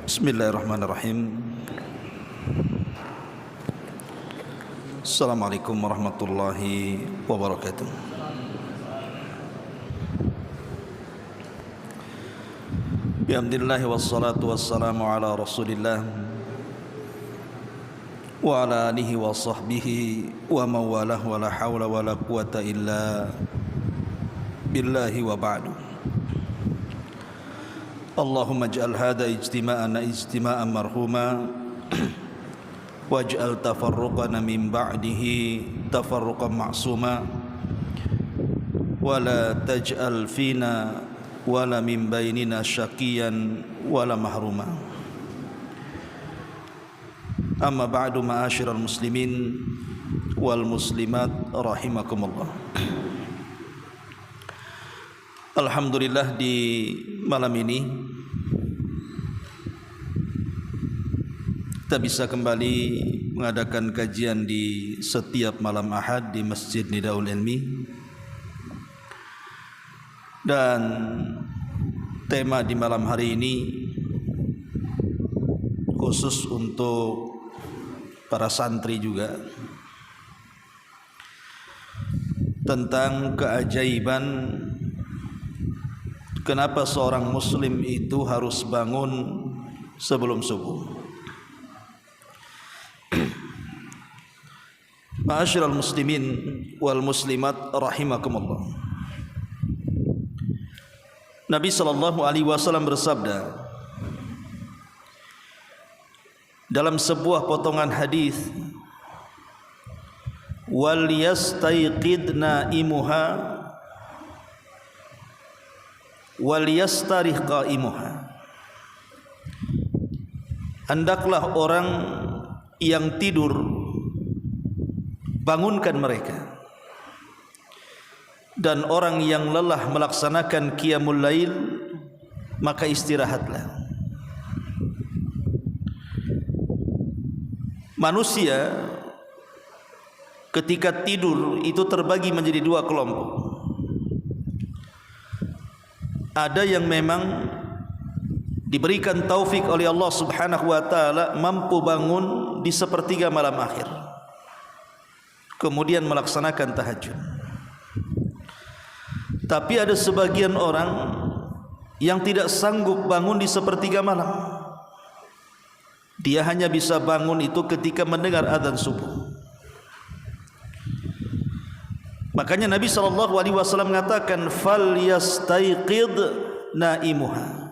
Bismillahirrahmanirrahim. Assalamualaikum warahmatullahi wabarakatuh. Bihamdillah wassalatu wassalamu ala rasulillah wa ala alihi wa sahbihi wa mawalah wa la hawla wa la quwata illa billahi wa ba'du. Allahumma ij'al hadha ijtima'ana ijtima'an marhuma waj'al tafarruqana min ba'dihi tafarruqan ma'suma wa la taj'al fina wa la min bainina syaqiyan wa la mahruma. Amma ba'du, ma'asyiral muslimin wal muslimat rahimakumullah. Alhamdulillah, di malam ini kita bisa kembali mengadakan kajian di setiap malam Ahad di Masjid Nidaul Ilmi, dan tema di malam hari ini khusus untuk para santri juga, tentang keajaiban kenapa seorang muslim itu harus bangun sebelum subuh. Ma'asyiral muslimin wal muslimat rahimakumullah. Nabi sallallahu alaihi wasallam bersabda dalam sebuah potongan hadis, wal yastayqid naimuha wal yastarih qaimuha. Hendaklah orang yang tidur bangunkan mereka, dan orang yang lelah melaksanakan qiyamul lail maka istirahatlah. Manusia ketika tidur itu terbagi menjadi dua kelompok. Ada yang memang diberikan taufik oleh Allah Subhanahu wa taala mampu bangun di sepertiga malam akhir, kemudian melaksanakan tahajud. Tapi ada sebagian orang yang tidak sanggup bangun di sepertiga malam. Dia hanya bisa bangun itu ketika mendengar azan subuh. Makanya Nabi SAW mengatakan, fal yastayqid naimuha.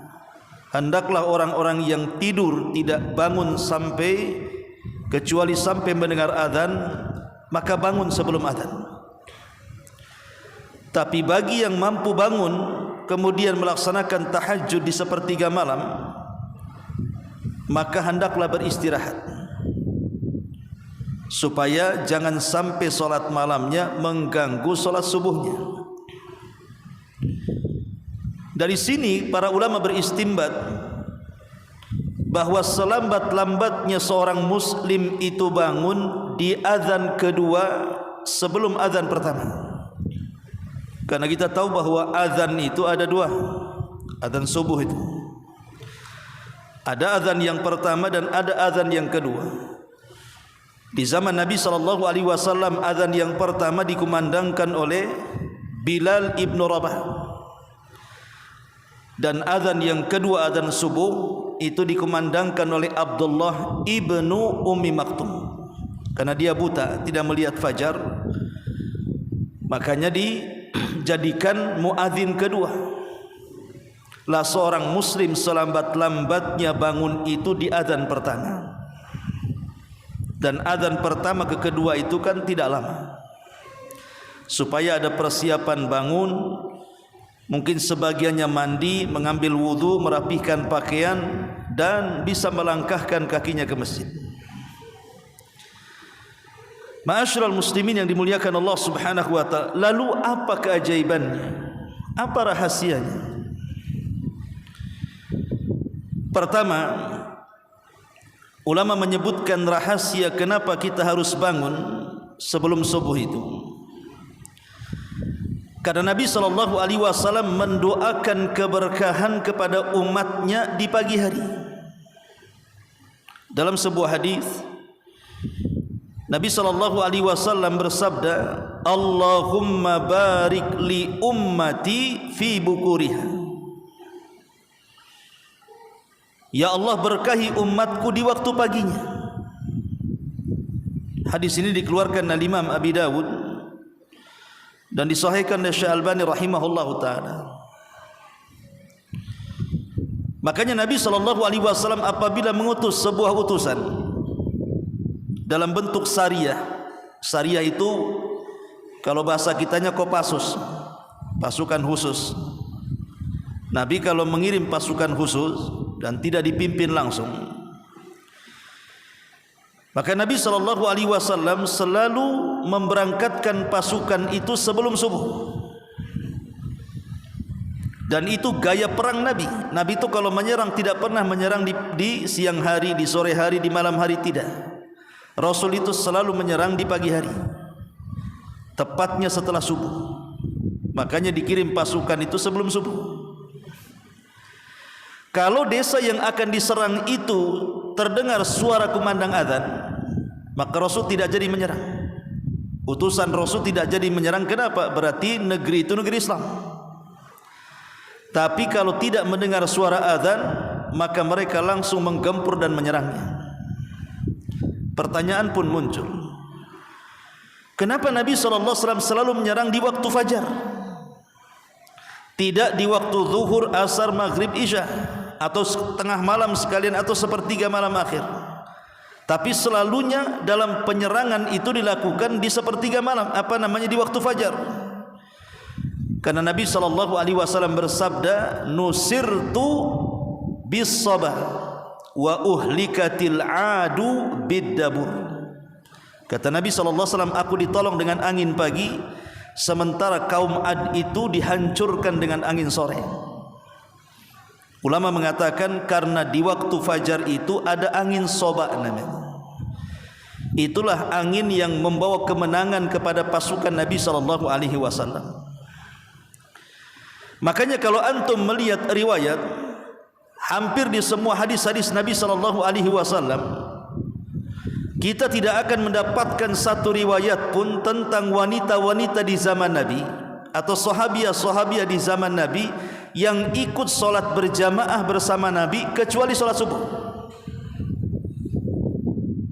Hendaklah orang-orang yang tidur tidak bangun kecuali sampai mendengar azan, maka bangun sebelum azan. Tapi bagi yang mampu bangun kemudian melaksanakan tahajud di sepertiga malam, maka hendaklah beristirahat supaya jangan sampai solat malamnya mengganggu solat subuhnya. Dari sini para ulama beristimbat bahwa selambat-lambatnya seorang muslim itu bangun di azan kedua sebelum azan pertama. Karena kita tahu bahwa azan itu ada dua, azan subuh itu. Ada azan yang pertama dan ada azan yang kedua. Di zaman Nabi SAW, azan yang pertama dikumandangkan oleh Bilal ibn Rabah, dan azan yang kedua, azan subuh, itu dikumandangkan oleh Abdullah ibnu Ummi Maktum. Karena dia buta, tidak melihat fajar, makanya dijadikan muadzin kedua. Lah seorang muslim selambat-lambatnya bangun itu di azan pertama. Dan azan pertama ke kedua itu kan tidak lama, supaya ada persiapan bangun. Mungkin sebagiannya mandi, mengambil wudu, merapihkan pakaian, dan bisa melangkahkan kakinya ke masjid. Ma'asyiral muslimin yang dimuliakan Allah Subhanahu wa ta'ala, lalu apa keajaibannya? Apa rahasianya? Pertama, ulama menyebutkan rahasia kenapa kita harus bangun sebelum subuh itu. Karena Nabi SAW mendoakan keberkahan kepada umatnya di pagi hari. Dalam sebuah hadis Nabi SAW bersabda, Allahumma barik li ummati fi bukuriha. Ya Allah, berkahi umatku di waktu paginya. Hadis ini dikeluarkan oleh Imam Abi Dawud dan disahihkan oleh Syekh Albani rahimahullahu taala. Makanya Nabi SAW apabila mengutus sebuah utusan dalam bentuk sariyah. Sariyah itu kalau bahasa kitanya Kopassus, pasukan khusus. Nabi kalau mengirim pasukan khusus dan tidak dipimpin langsung, maka Nabi SAW selalu memberangkatkan pasukan itu sebelum subuh. Dan itu gaya perang Nabi. Nabi itu kalau menyerang tidak pernah menyerang di siang hari, di sore hari, di malam hari, tidak. Rasul itu selalu menyerang di pagi hari, tepatnya setelah subuh. Makanya dikirim pasukan itu sebelum subuh. Kalau desa yang akan diserang itu terdengar suara kumandang azan, maka Rasul tidak jadi menyerang. Utusan Rasul tidak jadi menyerang. Kenapa? Berarti negeri itu negeri Islam. Tapi kalau tidak mendengar suara azan, maka mereka langsung menggempur dan menyerangnya. Pertanyaan pun muncul, kenapa Nabi SAW selalu menyerang di waktu fajar, tidak di waktu zuhur, asar, maghrib, isya, atau tengah malam sekalian, atau sepertiga malam akhir? Tapi selalunya dalam penyerangan itu dilakukan di sepertiga malam, di waktu fajar. Karena Nabi SAW bersabda, nusirtu bis sabah wa uhlikatil adu biddabur. Kata Nabi SAW, aku ditolong dengan angin pagi, sementara kaum Ad itu dihancurkan dengan angin sore. Ulama mengatakan karena di waktu fajar itu ada angin soba namanya. Itulah angin yang membawa kemenangan kepada pasukan Nabi SAW. Makanya kalau antum melihat riwayat, hampir di semua hadis-hadis Nabi SAW, kita tidak akan mendapatkan satu riwayat pun tentang wanita-wanita di zaman Nabi atau sahabiah-sahabiah di zaman Nabi yang ikut solat berjamaah bersama Nabi kecuali solat subuh.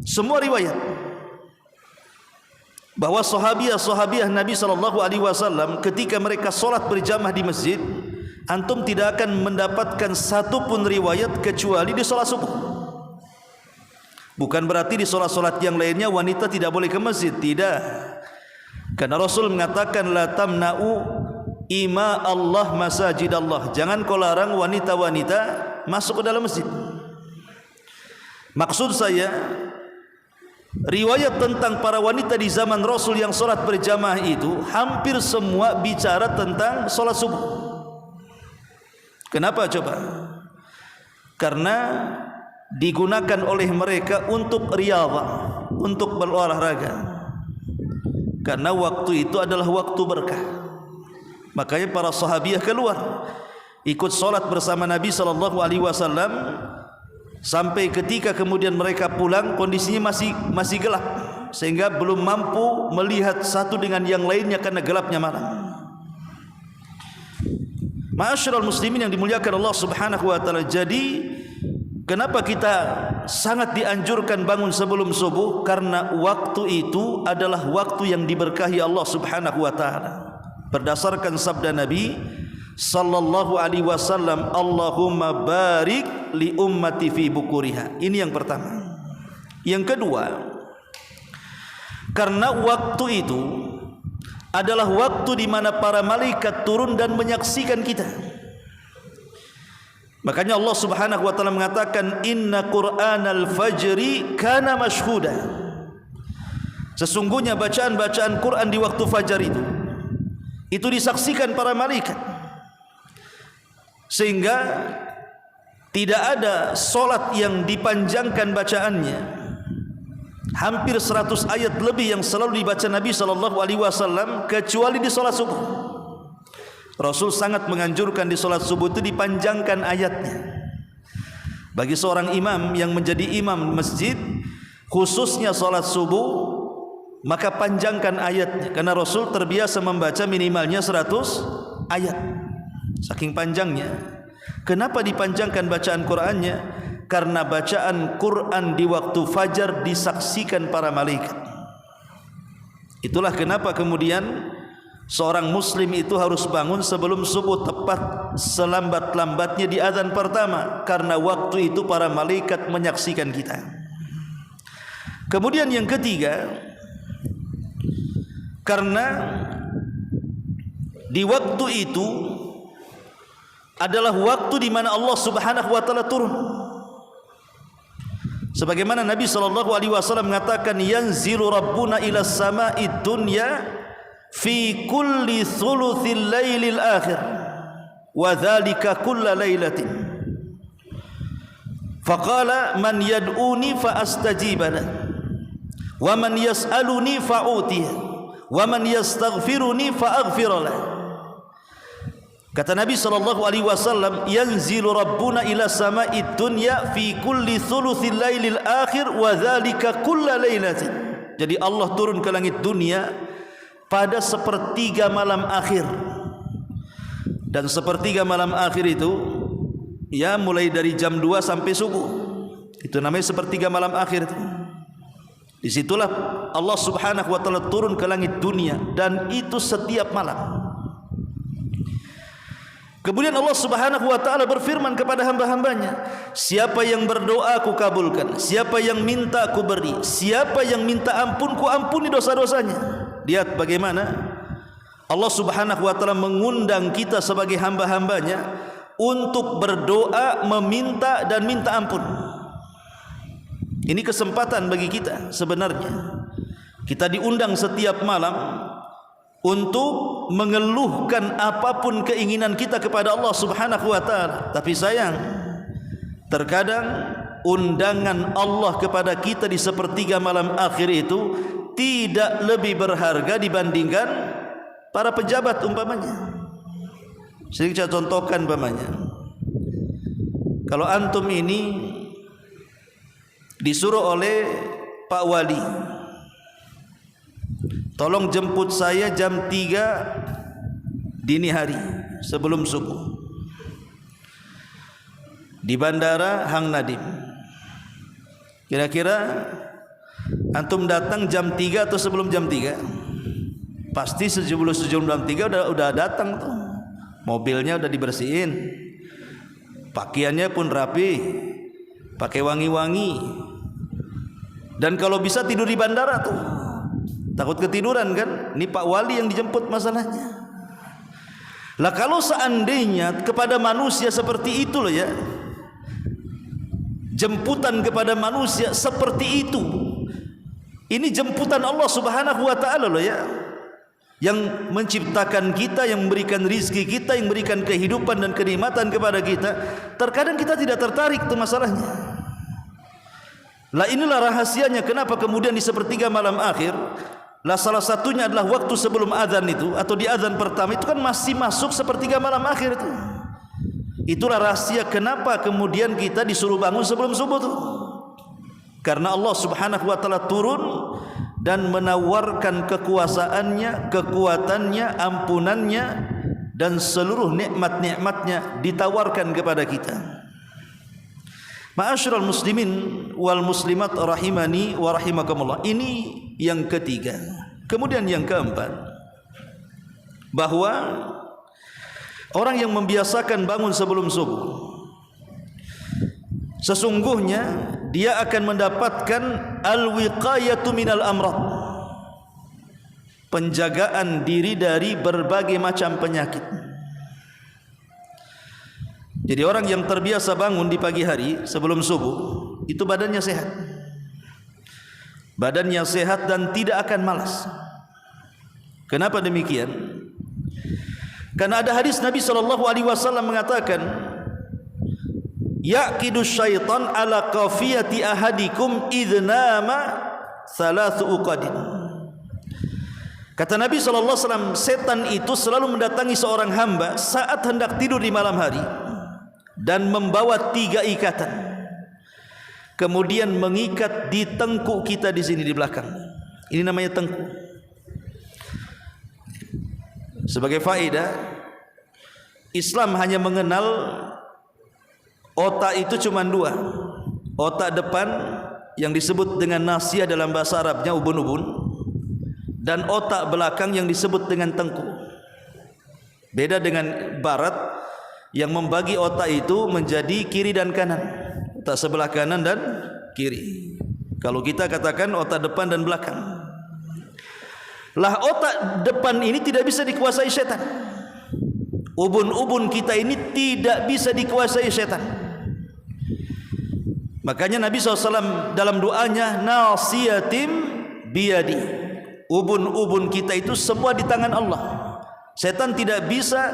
Semua riwayat bahwa sahabiah-sahabiah Nabi SAW ketika mereka solat berjamaah di masjid, antum tidak akan mendapatkan satu pun riwayat kecuali di solat subuh. Bukan berarti di solat-solat yang lainnya wanita tidak boleh ke masjid, tidak. Karena Rasul mengatakan la tamna'u ima Allah masajid Allah. Jangan kau larang wanita-wanita masuk ke dalam masjid. Maksud saya, riwayat tentang para wanita di zaman Rasul yang solat berjamaah itu hampir semua bicara tentang solat subuh. Kenapa coba? Karena digunakan oleh mereka untuk riyadhah, untuk berolahraga. Karena waktu itu adalah waktu berkah. Makanya para sahabiah keluar ikut solat bersama Nabi SAW sampai ketika kemudian mereka pulang kondisinya masih gelap, sehingga belum mampu melihat satu dengan yang lainnya karena gelapnya malam. Ma'asyiral muslimin yang dimuliakan Allah Subhanahu wa taala. Jadi kenapa kita sangat dianjurkan bangun sebelum subuh? Karena waktu itu adalah waktu yang diberkahi Allah Subhanahu wa taala. Berdasarkan sabda Nabi sallallahu alaihi wasallam, Allahumma barik li ummati fi bukuriha. Ini yang pertama. Yang kedua, karena waktu itu adalah waktu di mana para malaikat turun dan menyaksikan kita. Makanya Allah Subhanahu wa taala mengatakan inna Qur'anal fajri kana mashhuda. Sesungguhnya bacaan-bacaan Quran di waktu fajar itu disaksikan para malaikat. Sehingga tidak ada solat yang dipanjangkan bacaannya. Hampir 100 ayat lebih yang selalu dibaca Nabi SAW kecuali di solat subuh. Rasul sangat menganjurkan di solat subuh itu dipanjangkan ayatnya. Bagi seorang imam yang menjadi imam masjid, khususnya salat subuh, maka panjangkan ayatnya, karena Rasul terbiasa membaca minimalnya 100 ayat, saking panjangnya. Kenapa dipanjangkan bacaan Qur'annya? Karena bacaan Quran di waktu fajar disaksikan para malaikat. Itulah kenapa kemudian seorang muslim itu harus bangun sebelum subuh, tepat selambat-lambatnya di azan pertama, karena waktu itu para malaikat menyaksikan kita. Kemudian yang ketiga, karena di waktu itu adalah waktu di mana Allah Subhanahu wa taala turun. Sebagaimana Nabi SAW mengatakan, yanzilu rabbuna ila sama'id dunya fi kulli thuluthil lailil akhir wa dhalika kulla lailatin, faqala man yad'uni fa astajiba lahu wa man yas'aluni fa utiya wa man yastaghfiruni fa aghfir lahu. Kata Nabi SAW, yanzilu rabbuna ila sama'id dunya fi kulli thuluthil lailil akhir wa dhalika kulla lailatin. Jadi Allah turun ke langit dunia pada sepertiga malam akhir. Dan sepertiga malam akhir itu ya mulai dari jam 2 sampai subuh. Itu namanya sepertiga malam akhir itu. Disitulah Allah Subhanahu wa taala turun ke langit dunia, dan itu setiap malam. Kemudian Allah Subhanahu wa taala berfirman kepada hamba-hambanya, siapa yang berdoa aku kabulkan, siapa yang minta aku beri, siapa yang minta ampun ku ampuni dosa-dosanya. Lihat bagaimana Allah Subhanahu wa taala mengundang kita sebagai hamba-hambanya untuk berdoa, meminta dan minta ampun. Ini kesempatan bagi kita sebenarnya. Kita diundang setiap malam untuk mengeluhkan apapun keinginan kita kepada Allah Subhanahu wa taala. Tapi sayang, terkadang undangan Allah kepada kita di sepertiga malam akhir itu tidak lebih berharga dibandingkan para pejabat umpamanya. Saya contohkan umpamanya, kalau antum ini disuruh oleh Pak Wali, tolong jemput saya jam 3 dini hari sebelum subuh di Bandara Hang Nadim. Kira-kira antum datang jam 3 atau sebelum jam 3? Pasti sebelum jam 3 udah datang tuh. Mobilnya udah dibersihin, pakaiannya pun rapi, pakai wangi-wangi. Dan kalau bisa tidur di bandara tuh. Takut ketiduran kan? Ini Pak Wali yang dijemput masalahnya. Lah kalau seandainya kepada manusia seperti itu loh ya, jemputan kepada manusia seperti itu, ini jemputan Allah Subhanahu wa taala loh ya, yang menciptakan kita, yang memberikan rizki kita, yang memberikan kehidupan dan kenikmatan kepada kita. Terkadang kita tidak tertarik itu masalahnya. Lah inilah rahasianya kenapa kemudian di sepertiga malam akhir, lah salah satunya adalah waktu sebelum azan itu, atau di azan pertama itu kan masih masuk sepertiga malam akhir itu. Itulah rahasia kenapa kemudian kita disuruh bangun sebelum subuh tuh. Karena Allah Subhanahu wa taala turun dan menawarkan kekuasaannya, kekuatannya, ampunannya, dan seluruh nikmat-nikmatnya ditawarkan kepada kita. Ma'asyiral muslimin wal muslimat rahimani wa rahimakumullah. Ini yang ketiga. Kemudian yang keempat, bahwa orang yang membiasakan bangun sebelum subuh, sesungguhnya dia akan mendapatkan al-wiqayatu minal amrad, penjagaan diri dari berbagai macam penyakit. Jadi orang yang terbiasa bangun di pagi hari sebelum subuh, itu badannya sehat. Badannya sehat dan tidak akan malas. Kenapa demikian? Karena ada hadis Nabi SAW mengatakan, yaqidu syaitan ala qafiyati ahadikum idnama thalathu uqadin. Kata Nabi SAW, setan itu selalu mendatangi seorang hamba saat hendak tidur di malam hari dan membawa 3 ikatan. kemudian mengikat di tengkuk kita di sini di belakang. Ini namanya tengkuk. Sebagai faedah, Islam hanya mengenal otak itu cuma dua. Otak depan yang disebut dengan nasiyah dalam bahasa Arabnya ubun-ubun, dan otak belakang yang disebut dengan tengkuk. Beda dengan barat yang membagi otak itu menjadi kiri dan kanan, otak sebelah kanan dan kiri. Kalau kita katakan otak depan dan belakang. Lah otak depan ini tidak bisa dikuasai setan. Ubun-ubun kita ini tidak bisa dikuasai setan. Makanya Nabi SAW dalam doanya, nasiyatim biyadi, ubun-ubun kita itu semua di tangan Allah. Setan tidak bisa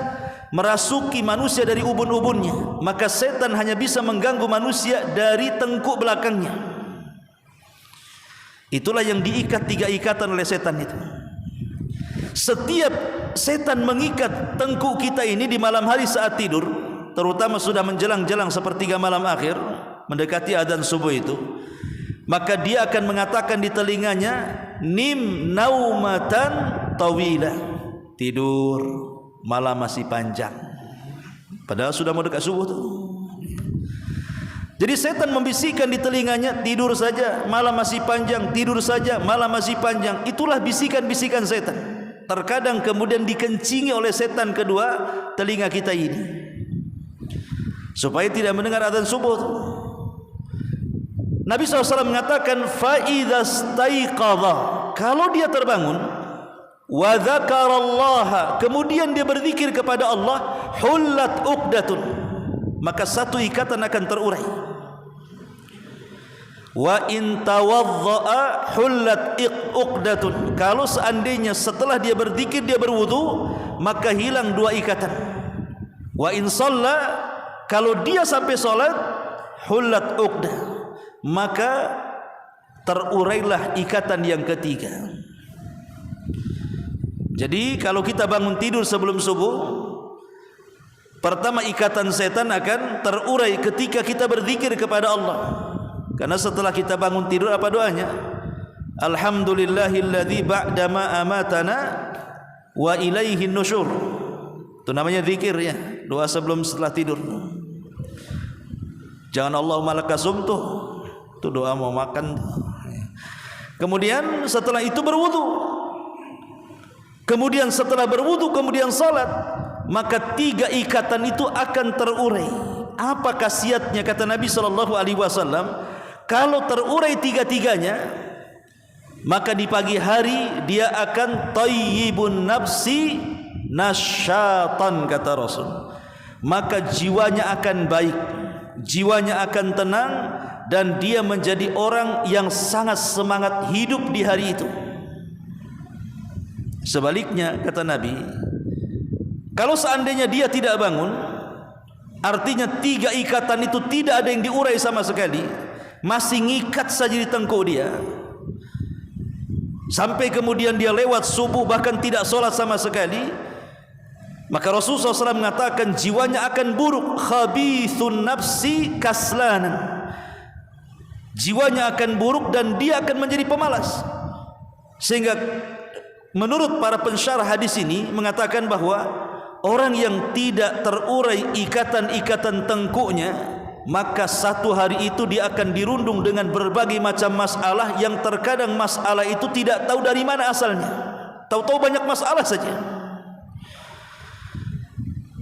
merasuki manusia dari ubun-ubunnya, maka setan hanya bisa mengganggu manusia dari tengkuk belakangnya. Itulah yang diikat 3 ikatan oleh setan itu. Setiap setan mengikat tengkuk kita ini di malam hari saat tidur, terutama sudah menjelang-jelang sepertiga malam akhir, mendekati adzan subuh itu, maka dia akan mengatakan di telinganya, nim naumatan tawila, tidur, malam masih panjang. Padahal sudah mau dekat subuh tuh. Jadi setan membisikkan di telinganya, tidur saja, malam masih panjang, tidur saja, malam masih panjang. Itulah bisikan-bisikan setan. Terkadang kemudian dikencingi oleh setan kedua telinga kita ini, supaya tidak mendengar adzan subuh. Nabi SAW mengatakan, فَإِذَا اسْتَيْقَظَ, kalau dia terbangun, وَذَكَرَ اللَّهَ, kemudian dia berzikir kepada Allah, حُلَّتْ عُقْدَةٌ, maka satu ikatan akan terurai. وَإِنْ تَوَضَّأَ حُلَّتْ عُقْدَةٌ, kalau seandainya setelah dia berzikir dia berwudu, maka hilang 2 ikatan. وَإِنْ صَلَّى, kalau dia sampai salat, حُلَّتْ عُقْدَةٌ, maka terurailah ikatan yang ketiga. Jadi kalau kita bangun tidur sebelum subuh, pertama ikatan setan akan terurai ketika kita berzikir kepada Allah. Karena setelah kita bangun tidur apa doanya? Alhamdulillahilladzi ba'dama amatana wa ilaihin nusyur. Itu namanya zikir ya, doa sebelum setelah tidur. Jangan Allahumma lakasumtu, itu doa mau makan. Kemudian setelah itu berwudu. Kemudian setelah berwudu kemudian salat, maka 3 ikatan itu akan terurai. Apa khasiatnya kata Nabi SAW? Kalau terurai 3-3-nya, maka di pagi hari dia akan tayyibun nafsi nasyatan, kata Rasul. Maka jiwanya akan baik, jiwanya akan tenang, dan dia menjadi orang yang sangat semangat hidup di hari itu. Sebaliknya kata Nabi, kalau seandainya dia tidak bangun, artinya 3 ikatan itu tidak ada yang diurai sama sekali, masih ngikat saja di tengkuk dia, sampai kemudian dia lewat subuh bahkan tidak sholat sama sekali, maka Rasulullah SAW mengatakan jiwanya akan buruk, khabithun nafsi kaslanan, jiwanya akan buruk dan dia akan menjadi pemalas. Sehingga menurut para pensyarah hadis ini mengatakan bahwa orang yang tidak terurai ikatan-ikatan tengkuknya, maka satu hari itu dia akan dirundung dengan berbagai macam masalah yang terkadang masalah itu tidak tahu dari mana asalnya. Tahu-tahu banyak masalah saja.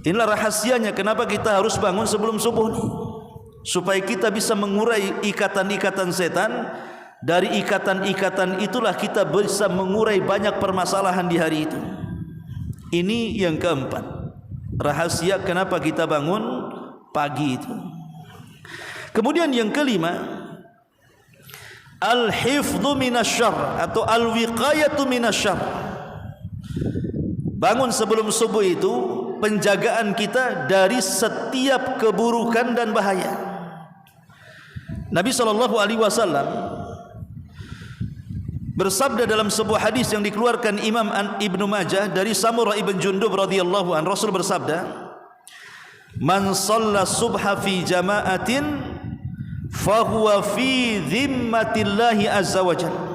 Inilah rahasianya kenapa kita harus bangun sebelum subuh nih, supaya kita bisa mengurai ikatan-ikatan setan. Dari ikatan-ikatan itulah kita bisa mengurai banyak permasalahan di hari itu. Ini yang keempat, rahasia kenapa kita bangun pagi itu. Kemudian yang kelima, al-hifdhu minasyarr atau al-wiqayatu minasyarr. Bangun sebelum subuh itu penjagaan kita dari setiap keburukan dan bahaya. Nabi SAW bersabda dalam sebuah hadis yang dikeluarkan Imam Ibnu Majah dari Samurah ibn Jundub radhiyallahu an, Rasul bersabda, "Man shalla subha fi jama'atin fahuwa fi dhimmatillahi azza wajalla.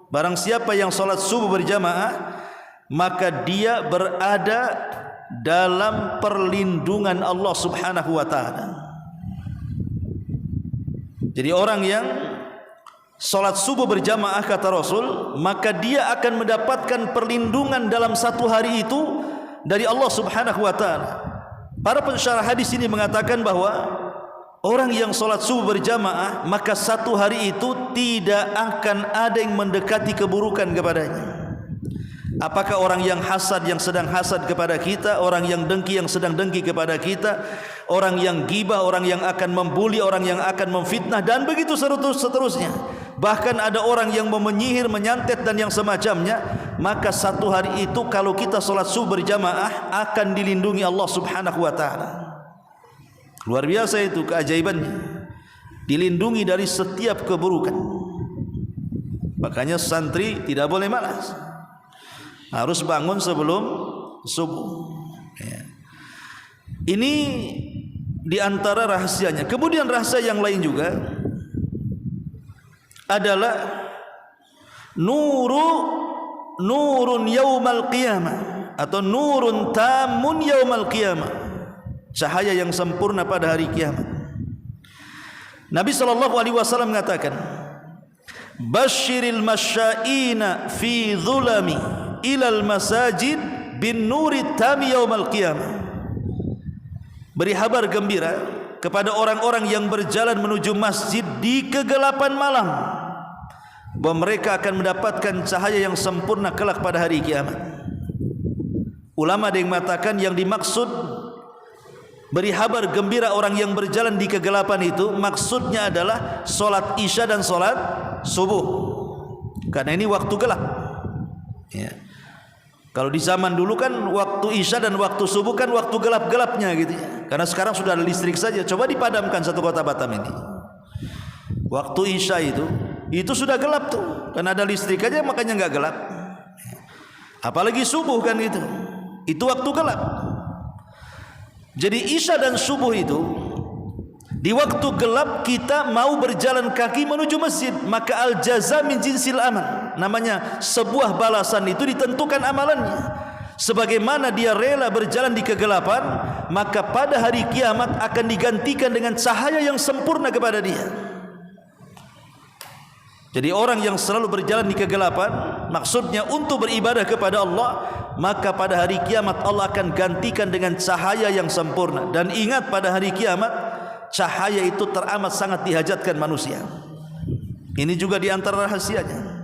Barang siapa yang salat subuh berjamaah, maka dia berada dalam perlindungan Allah Subhanahu wa taala. Jadi orang yang salat subuh berjamaah kata Rasul, maka dia akan mendapatkan perlindungan dalam satu hari itu dari Allah Subhanahu wa taala. Para pensyarah hadis ini mengatakan bahwa orang yang salat subuh berjamaah, maka satu hari itu tidak akan ada yang mendekati keburukan kepadanya. Apakah orang yang hasad yang sedang hasad kepada kita, orang yang dengki yang sedang dengki kepada kita, orang yang ghibah, orang yang akan membuli, orang yang akan memfitnah, dan begitu seterusnya. Bahkan ada orang yang menyihir, menyantet dan yang semacamnya. Maka satu hari itu kalau kita salat subuh berjamaah akan dilindungi Allah Subhanahu wa taala. Luar biasa itu keajaibannya. Dilindungi dari setiap keburukan. Makanya santri tidak boleh malas. Harus bangun sebelum subuh. Ya. Ini diantara rahasianya. Kemudian rahasia yang lain juga adalah nurun yaumal qiyamah, atau nurun tamun yaumal qiyamah, cahaya yang sempurna pada hari kiamat. Nabi SAW mengatakan, basyiril masyaina fi dhulami ilal masajid bin nuri tami yaumal qiyamah. Beri kabar gembira kepada orang-orang yang berjalan menuju masjid di kegelapan malam, bahwa mereka akan mendapatkan cahaya yang sempurna kelak pada hari kiamat. Ulama ada yang mengatakan yang dimaksud beri kabar gembira orang yang berjalan di kegelapan itu, maksudnya adalah solat isya dan solat subuh, karena ini waktu gelap. Ya. Kalau di zaman dulu kan waktu isya dan waktu subuh kan waktu gelap-gelapnya gitu ya. Karena sekarang sudah ada listrik saja. Coba dipadamkan satu kota Batam ini. Waktu isya itu sudah gelap tuh. Karena ada listrik aja makanya nggak gelap. Apalagi subuh kan gitu. Itu waktu gelap. Jadi isya dan subuh itu di waktu gelap kita mau berjalan kaki menuju masjid, maka al-jaza min jinsil amal. Namanya sebuah balasan itu ditentukan amalannya. Sebagaimana dia rela berjalan di kegelapan, maka pada hari kiamat akan digantikan dengan cahaya yang sempurna kepada dia. Jadi orang yang selalu berjalan di kegelapan, maksudnya untuk beribadah kepada Allah, maka pada hari kiamat Allah akan gantikan dengan cahaya yang sempurna. Dan ingat, pada hari kiamat cahaya itu teramat sangat dihajatkan manusia. Ini juga di antara rahasianya.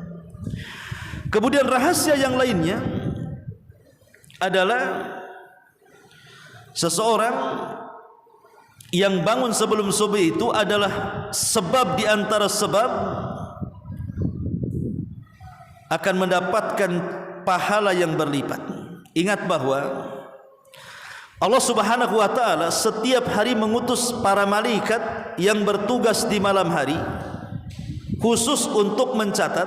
Kemudian rahasia yang lainnya adalah seseorang yang bangun sebelum subuh itu adalah sebab di antara sebab akan mendapatkan pahala yang berlipat. Ingat bahwa Allah Subhanahu wa taala setiap hari mengutus para malaikat yang bertugas di malam hari khusus untuk mencatat,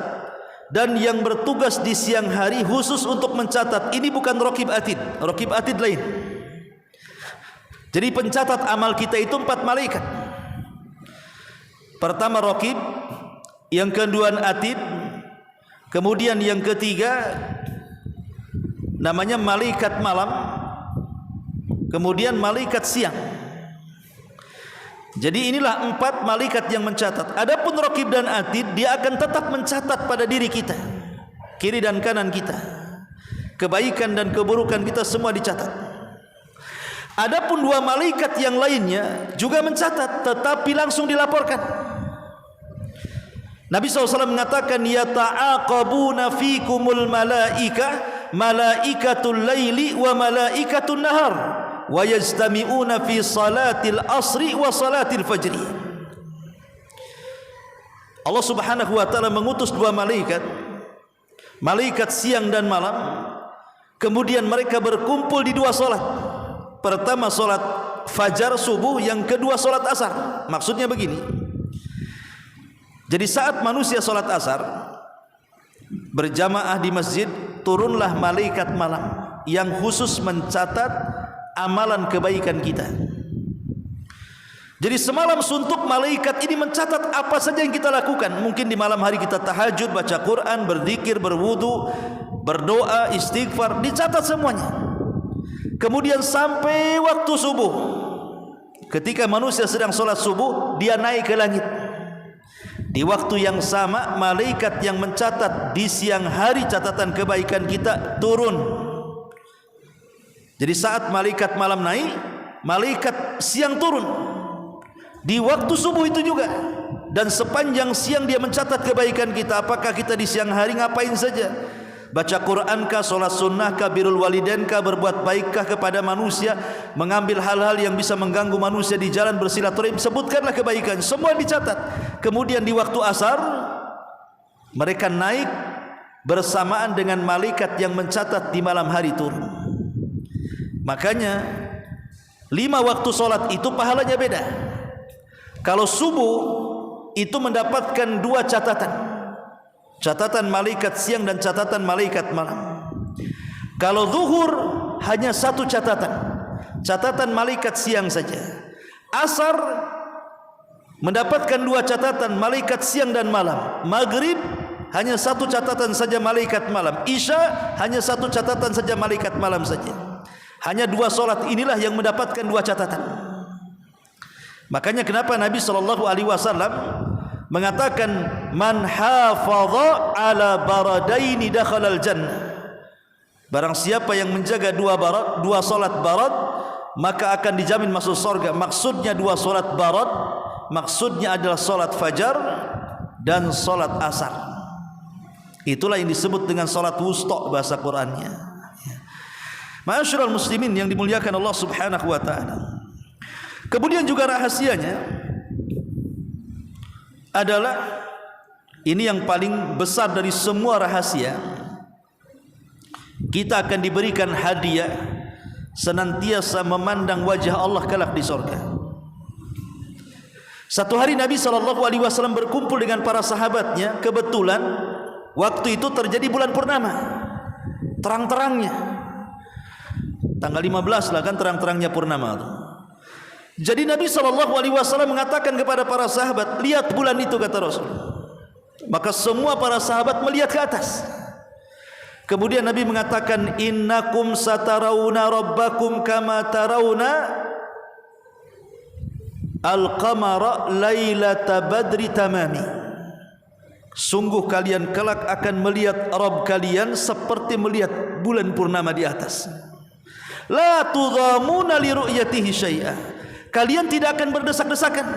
dan yang bertugas di siang hari khusus untuk mencatat. Ini bukan raqib atid. Raqib atid lain. Jadi pencatat amal kita itu 4 malaikat. Pertama raqib, yang kedua atid, kemudian yang ketiga namanya malaikat malam, kemudian malaikat siang. Jadi inilah 4 malaikat yang mencatat. Adapun raqib dan atid, dia akan tetap mencatat pada diri kita, kiri dan kanan kita, kebaikan dan keburukan kita semua dicatat. Adapun 2 malaikat yang lainnya juga mencatat, tetapi langsung dilaporkan. Nabi SAW mengatakan, yata'aqabuna fikumul malaikah, malaikatul laili wa malaikatul nahar, wa yajtami'una fi salatil asri wa salatil fajri. Allah Subhanahu wa taala mengutus 2 malaikat, malaikat siang dan malam, kemudian mereka berkumpul di 2 salat. Pertama salat fajar subuh, yang kedua salat asar. Maksudnya begini, jadi saat manusia salat asar berjamaah di masjid, turunlah malaikat malam yang khusus mencatat amalan kebaikan kita. Jadi semalam suntuk malaikat ini mencatat apa saja yang kita lakukan. Mungkin di malam hari kita tahajud, baca Quran, berzikir, berwudu, berdoa, istighfar, dicatat semuanya. Kemudian sampai waktu subuh, ketika manusia sedang sholat subuh, dia naik ke langit. Di waktu yang sama, malaikat yang mencatat di siang hari catatan kebaikan kita turun. Jadi saat malaikat malam naik, malaikat siang turun. Di waktu subuh itu juga. Dan sepanjang siang dia mencatat kebaikan kita. Apakah kita di siang hari ngapain saja? Baca Qurankah, sholat sunnahkah, birrul walidainkah, berbuat baikkah kepada manusia, mengambil hal-hal yang bisa mengganggu manusia di jalan, bersilaturahim, sebutkanlah kebaikan. Semua dicatat. Kemudian di waktu asar, mereka naik bersamaan dengan malaikat yang mencatat di malam hari turun. Makanya 5 waktu sholat itu pahalanya beda. Kalau subuh itu mendapatkan 2 catatan. Catatan malaikat siang dan catatan malaikat malam. Kalau zuhur hanya 1 catatan. Catatan malaikat siang saja. Asar mendapatkan 2 catatan malaikat siang dan malam. Maghrib hanya 1 catatan saja malaikat malam. Isya hanya 1 catatan saja malaikat malam saja. Hanya 2 solat inilah yang mendapatkan 2 catatan. Makanya kenapa Nabi SAW mengatakan man hafadha ala baradaini dakhalal jannah. Barang siapa yang menjaga 2 solat barad, maka akan dijamin masuk surga. Maksudnya 2 solat barad, maksudnya adalah solat fajar dan solat asar. Itulah yang disebut dengan solat wusta bahasa Qur'annya. Ma'asyiral muslimin yang dimuliakan Allah Subhanahu wa taala. Kemudian juga rahasianya adalah ini yang paling besar dari semua rahasia. Kita akan diberikan hadiah senantiasa memandang wajah Allah kelak di surga. Satu hari Nabi SAW berkumpul dengan para sahabatnya. Kebetulan waktu itu terjadi bulan purnama, terang-terangnya. Tanggal 15 lah kan terang-terangnya purnama itu. Jadi Nabi SAW mengatakan kepada para sahabat, lihat bulan itu, kata Rasul. Maka semua para sahabat melihat ke atas. Kemudian Nabi mengatakan, innakum satarawna rabbakum kama tarawna al-qamara lailata badri tamami. Sungguh kalian kelak akan melihat Rabb kalian seperti melihat bulan purnama di atas. La tudhamuna li ru'yatihi syai'ah. Kalian tidak akan berdesak-desakan.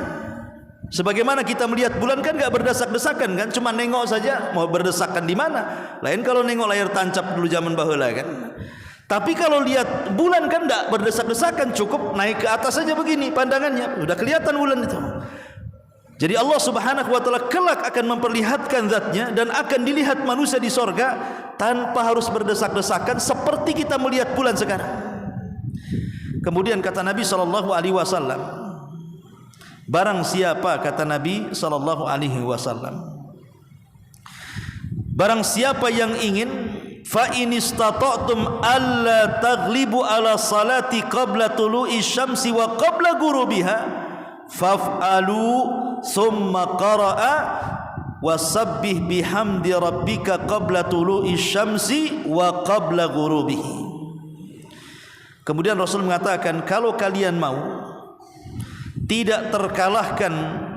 Sebagaimana kita melihat bulan kan enggak berdesak-desakan kan, cuma nengok saja. Mau berdesakan di mana? Lain kalau nengok layar tancap dulu zaman baheula kan. Tapi kalau lihat bulan kan enggak berdesak-desakan, cukup naik ke atas saja begini pandangannya, sudah kelihatan bulan itu. Jadi Allah Subhanahu wa taala kelak akan memperlihatkan zatnya dan akan dilihat manusia di sorga tanpa harus berdesak-desakan seperti kita melihat bulan sekarang. Kemudian kata Nabi SAW, barang siapa, kata Nabi SAW, barang siapa yang ingin, fa in istata'tum alla taghlibu ala salati qabla tulu'i syamsi wa qabla ghurubiha faf'alu thumma qara'a wasabbih bihamdi rabbika qabla tulu'i syamsi wa qabla ghurubihi. Kemudian Rasul mengatakan, kalau kalian mau tidak terkalahkan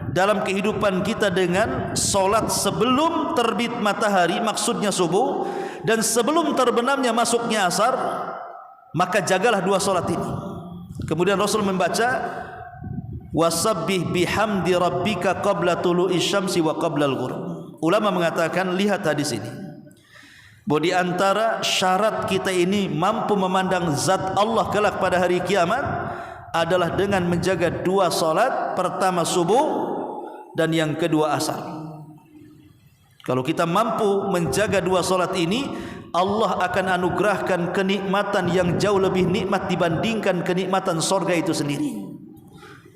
dalam kehidupan kita dengan solat sebelum terbit matahari, maksudnya subuh, dan sebelum terbenamnya masuknya asar, maka jagalah 2 solat ini. Kemudian Rasul membaca, wasabbih bihamdi rabbika qabla tulu'i syamsi wa qabla al-ghurub. Ulama mengatakan, lihat hadis ini, bahwa di antara syarat kita ini mampu memandang zat Allah kelak pada hari kiamat adalah dengan menjaga 2 solat, pertama subuh dan yang kedua asar. Kalau kita mampu menjaga 2 solat ini, Allah akan anugerahkan kenikmatan yang jauh lebih nikmat dibandingkan kenikmatan sorga itu sendiri.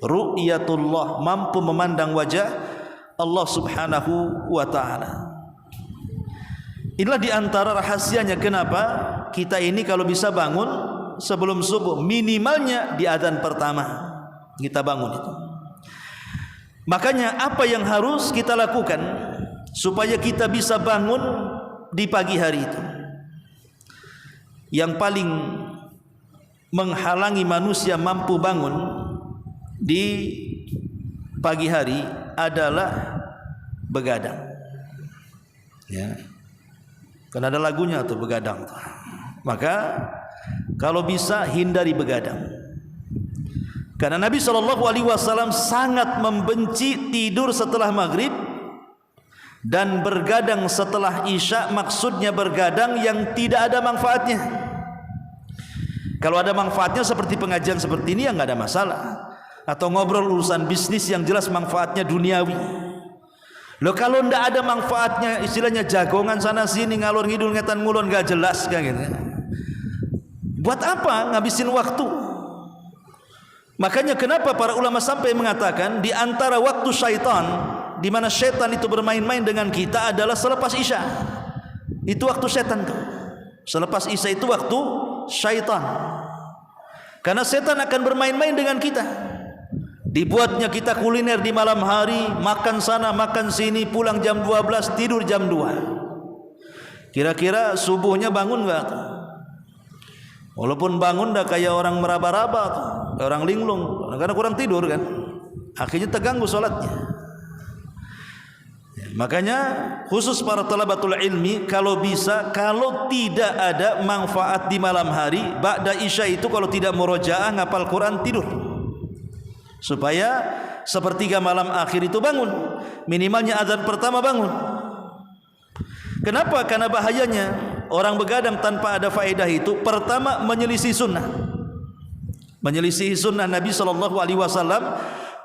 Ru'yatullah, mampu memandang wajah Allah Subhanahu wa ta'ala. Inilah diantara rahasianya kenapa kita ini kalau bisa bangun sebelum subuh, minimalnya di adzan pertama kita bangun itu. Makanya apa yang harus kita lakukan supaya kita bisa bangun di pagi hari itu? Yang paling menghalangi manusia mampu bangun di pagi hari adalah begadang. Ya. Kan ada lagunya tuh, begadang tuh. Maka kalau bisa hindari begadang. Karena Nabi SAW sangat membenci tidur setelah maghrib dan bergadang setelah isya. Maksudnya bergadang yang tidak ada manfaatnya. Kalau ada manfaatnya seperti pengajian seperti ini, ya nggak ada masalah. Atau ngobrol urusan bisnis yang jelas manfaatnya duniawi. Loh kalau ndak ada manfaatnya, istilahnya jagongan sana sini ngalor ngidul ngetan ngulon nggak jelas kayak gitu. Buat apa ngabisin waktu? Makanya kenapa para ulama sampai mengatakan di antara waktu syaitan, di mana syaitan itu bermain-main dengan kita adalah selepas isya. Itu waktu syaitan tuh. Selepas isya itu waktu syaitan. Karena syaitan akan bermain-main dengan kita. Dibuatnya kita kuliner di malam hari, makan sana, makan sini, pulang jam 12, tidur jam 2. Kira-kira subuhnya bangun enggak? Walaupun bangun dah kayak orang meraba-raba, orang linglung, karena kurang tidur kan, akhirnya terganggu solatnya. Ya, makanya khusus para talabatul ilmi, kalau bisa, kalau tidak ada manfaat di malam hari, ba'da isya itu kalau tidak murojaah ngapal Quran, tidur, supaya sepertiga malam akhir itu bangun, minimalnya azan pertama bangun. Kenapa? Karena bahayanya orang begadang tanpa ada faedah itu, pertama menyelisih sunnah, menyelisih sunnah Nabi SAW.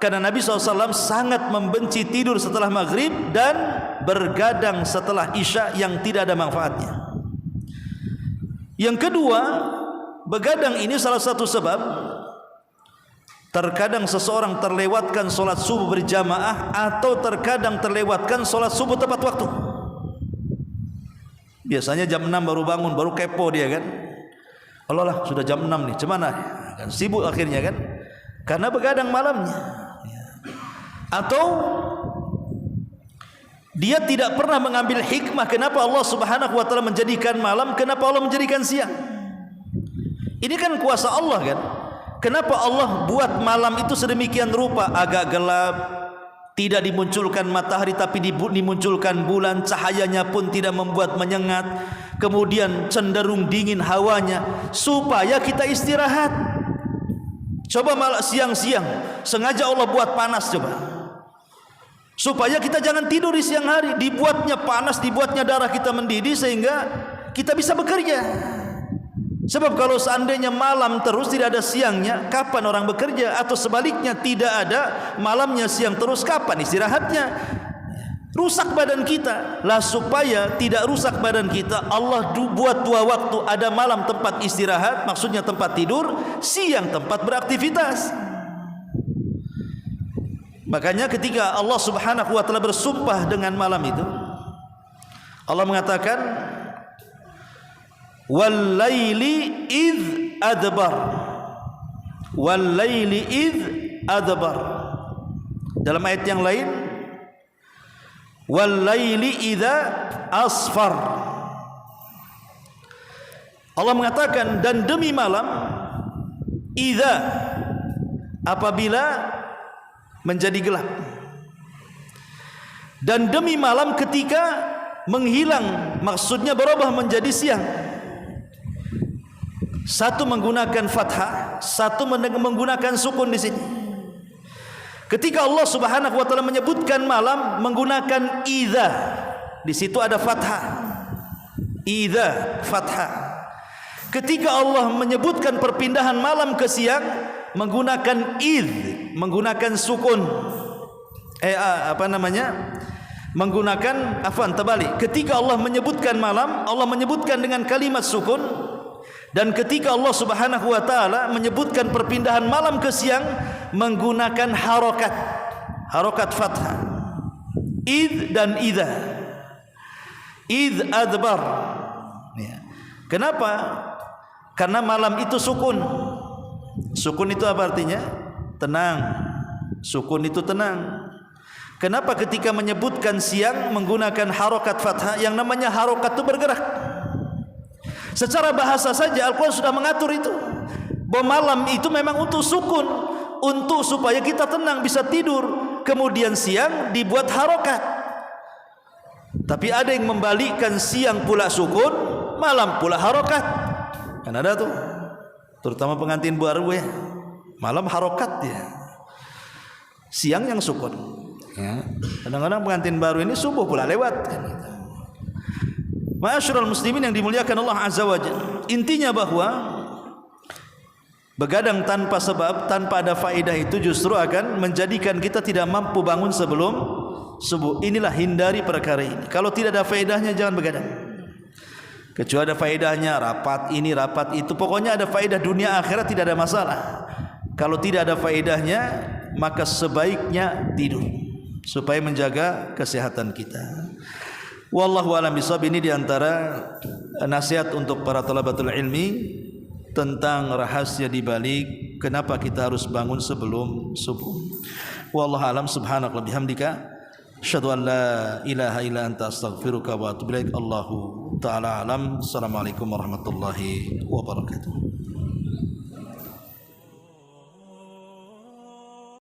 Karena Nabi SAW sangat membenci tidur setelah maghrib dan bergadang setelah isya yang tidak ada manfaatnya. Yang kedua, begadang ini salah satu sebab terkadang seseorang terlewatkan solat subuh berjamaah, atau terkadang terlewatkan solat subuh tepat waktu. Biasanya jam 6 baru bangun, baru kepo dia kan. Allah lah, sudah jam 6 nih, cemana? Kan sibuk akhirnya kan, karena begadang malamnya. Atau dia tidak pernah mengambil hikmah kenapa Allah Subhanahu wa taala menjadikan malam, kenapa Allah menjadikan siang. Ini kan kuasa Allah kan. Kenapa Allah buat malam itu sedemikian rupa, agak gelap, tidak dimunculkan matahari tapi dimunculkan bulan, cahayanya pun tidak membuat menyengat, kemudian cenderung dingin hawanya, supaya kita istirahat. Coba malah siang-siang sengaja Allah buat panas, coba, supaya kita jangan tidur di siang hari. Dibuatnya panas, dibuatnya darah kita mendidih sehingga kita bisa bekerja. Sebab kalau seandainya malam terus tidak ada siangnya, kapan orang bekerja? Atau sebaliknya tidak ada malamnya siang terus, kapan istirahatnya? Rusak badan kita. Lah supaya tidak rusak badan kita, Allah buat dua waktu. Ada malam tempat istirahat, maksudnya tempat tidur, siang tempat beraktivitas. Makanya ketika Allah Subhanahu wa taala bersumpah dengan malam itu, Allah mengatakan wal-laili idh adbar, wal-laili idh adbar. Dalam ayat yang lain, wal-laili idza asfar. Allah mengatakan, dan demi malam, idza, apabila menjadi gelap, dan demi malam ketika menghilang, maksudnya berubah menjadi siang. Satu menggunakan fathah, satu menggunakan sukun di sini. Ketika Allah Subhanahu wa taala menyebutkan malam menggunakan idza, di situ ada fathah. Idza, fathah. Ketika Allah menyebutkan perpindahan malam ke siang menggunakan idz, menggunakan sukun. Menggunakan terbalik. Ketika Allah menyebutkan malam, Allah menyebutkan dengan kalimat sukun. Dan ketika Allah Subhanahu wa taala menyebutkan perpindahan malam ke siang menggunakan harokat fathah, id dan idza, id adbar. Kenapa? Karena malam itu sukun. Sukun itu apa artinya? Tenang. Sukun itu tenang. Kenapa ketika menyebutkan siang menggunakan harokat fathah? Yang namanya harokat itu bergerak. Secara bahasa saja Al-Quran sudah mengatur itu, bahwa malam itu memang untuk sukun, untuk supaya kita tenang bisa tidur. Kemudian siang dibuat harokat. Tapi ada yang membalikkan, siang pula sukun, malam pula harokat. Kan ada tuh, terutama pengantin baru ya, malam harokat dia, siang yang sukun ya. Kadang-kadang pengantin baru ini subuh pula lewat kan gitu. Ma'asyiral muslimin yang dimuliakan Allah Azza wa Jalla, intinya bahwa begadang tanpa sebab, tanpa ada faedah itu justru akan menjadikan kita tidak mampu bangun sebelum subuh. Inilah hindari perkara ini. Kalau tidak ada faedahnya jangan begadang. Kecuali ada faedahnya, rapat ini, rapat itu, pokoknya ada faedah dunia akhirat tidak ada masalah. Kalau tidak ada faedahnya, maka sebaiknya tidur supaya menjaga kesehatan kita. Wallahu a'lam bishawab. Ini diantara nasihat untuk para talabatul ilmi tentang rahasia di balik kenapa kita harus bangun sebelum subuh. Wallahu a'lam. Subhanaka wa bihamdika asyhadu an la ilaha illa anta astaghfiruka wa atubu ilaik. Allahu ta'ala alam. Assalamualaikum warahmatullahi wabarakatuh.